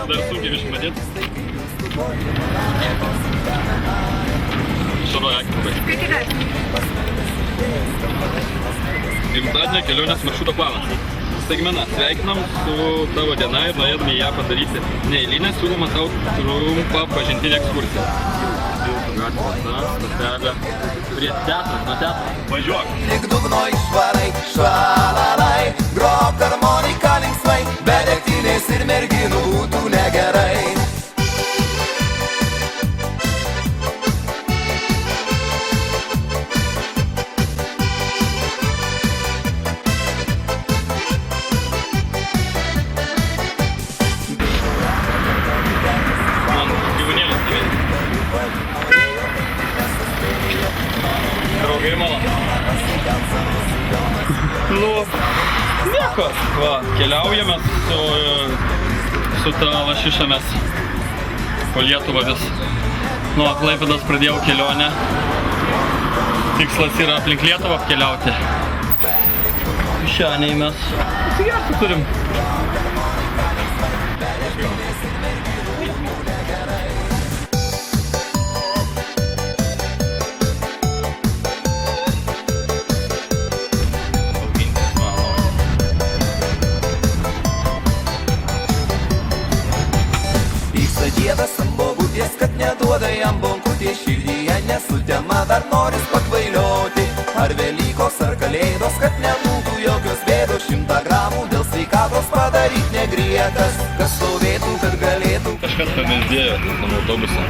Dar sunkiai viškai padėti. Šaroja akį pabai. Gimtadienio kelionės maršruto planas. Staigmena, sveikinam su tavo diena ir norėdami ją padaryti neeilinę, siūloma tau trumpą pažintinę ekskursiją. Stotelė prie teatras, nuo teatro. Važiuok! Lik dugno išvarai, šalalai, grok harmoniką linksmai, be degtinės ir merginų būtų negerai. Man gyvūnėlis gyveni. Draugai mano. Nu, nieko. Va, keliaujame su ta lašiša mes po Lietuvą vis. Nuo Klaipėdos pradėjau kelionę. Tikslas yra aplink Lietuvą apkeliauti. Šiandien mes atsigerti turim. Diedas ant bobutės, kad neduoda jam bonkutės širdyje, nesutema dar noris pakvailioti. Ar Velykos, ar Kalėdos, kad nebūtų jokios bėdos, 100 gramų dėl sveikatos padaryt negrietas, kas stovėtų, kad galėtų. Kažkas pamezdėjo tam autobusą.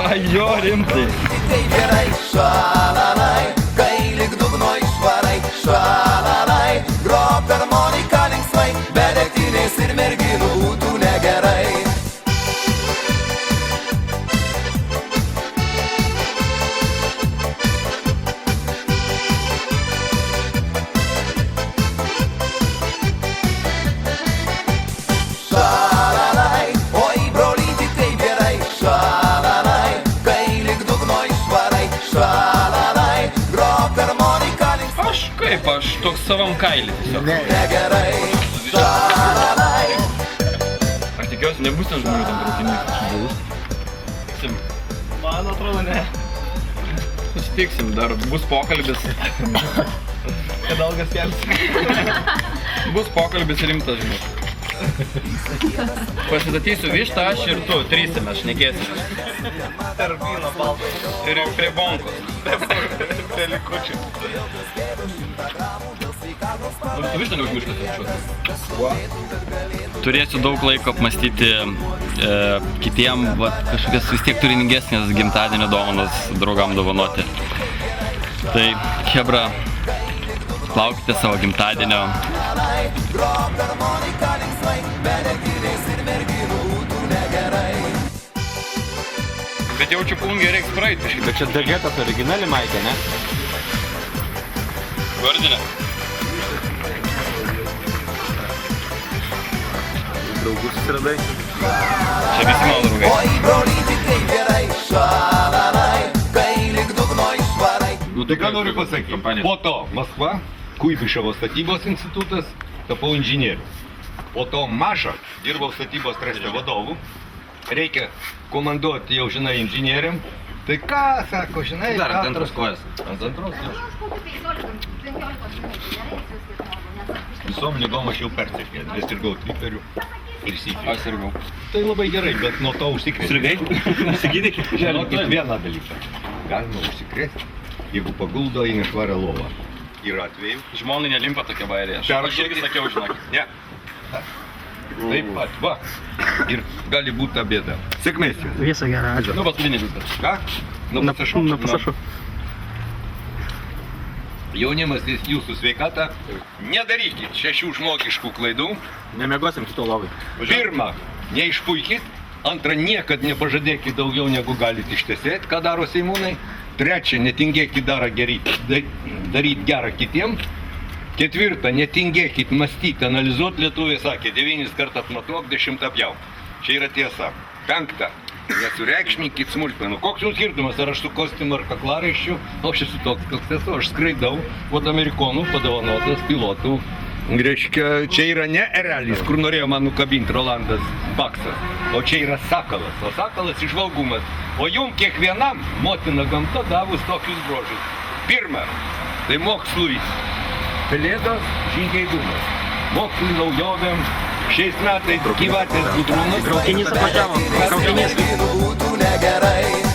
Ai, jo, rimtai. Kai gerai, šalalai, kai lik dugno išvarai, šalalai, grok harmoniką linksmai, be degtinės ir merginų būtų negerai. Šalalai, oi brolyti, kaip gerai, šalalai, kai lik dugno išvarai, šalalai, grok harmoniką linksmai. Aš toks savam kailį tiesiog. Negerai, šalalai. Aš tikiuosi, nebus ten žmonių tam traukiniui. Susitiksim. Man atrodo, ne. Susitiksim, dar bus pokalbis. Kad algas kelsim. Bus pokalbis rimtas, žinai. Pasistatysiu vištą, aš ir tu, trysi mes šnekėsim. Tarp vyno balto. Ir prie bonkos. Prie likučių. Tu vištą neužmirškas jaučiuosi. Turėsiu daug laiko apmastyti kitiem, kažkokias vis tiek turiningesnės gimtadienio dovanas draugam dovanoti. Tai, chebra, laukite savo gimtadienio. Bet jaučiu plungį reiks praeiti. Bet čia dagetas originali maikė, ne? Vardinė. Draugus susiradai. Čia visi mano draugai. Oi brolyti, kaip gerai, šalalai, kai lik dugno išvarai. Nu tai ką noriu pasakyti, po to Maskva, Kuibyševo statybos institutas, tapau inžinieriu. Po to Maža, dirbau statybos treste vadovu, reikia komanduoti jau, žinai, inžinieriam. Tai ką, sako, žinai, Dar ant antros kojas. Ant antros, jo. Visom lygom aš jau persekė, nes sirgau triperių ir syfiu. Aš sirgau. Tai labai gerai, bet nuo to užsikrėsti. Sirgai? Nesigydyk? Žinokit vieną dalyką. Galima užsikrėsti, jeigu paguldo į nešvarę lovą. Yra atvejų. Žmonai nelimpa tokia bairė. Aš irgi sakiau, žinokit. Ne. Taip pat, va. Ir gali būti ta bėda. Sėkmės jums. Visą gerą, ačiū. Nu, paskutinė viskas. Ką? Nu, pasašau. Pasašau. Jaunimas jūsų sveikatą. Nedarykit 6 žmogiškų klaidų. Nemiegosim kito lovai. Pirma, neišpuikit. Antra, niekad nepažadėkit daugiau negu galite ištesėti, ką daro seimūnai. Trečia, netingėkit daryti gerą kitiem. Ketvirta, netingėkit mąstyti, analizuoti. Lietuviai sakė, 9 kartą atmatuok, 10 apjauk. Čia yra tiesa. 5. Nesureikšminkit smulkmenų. Koks jums skirtumas, ar aš su kostiumu ar kaklaraiščiu? Aš esu toks, koks esu. Aš skraidau, vat amerikonų padovanotas pilotų Reiškia, čia yra ne erelis, kur norėjo man nukabinti Rolandas Paksas, o čia yra sakalas, o sakalas išvalgumas. O jum kiekvienam motina gamta davus tokius brožus. Pirma, tai mokslui pelėdos, žingeidumas. Mokslui naujovėm, šiais metais gyvatės gudrumas. Traukinys atvažiavo. Traukinys. Būtų negerai.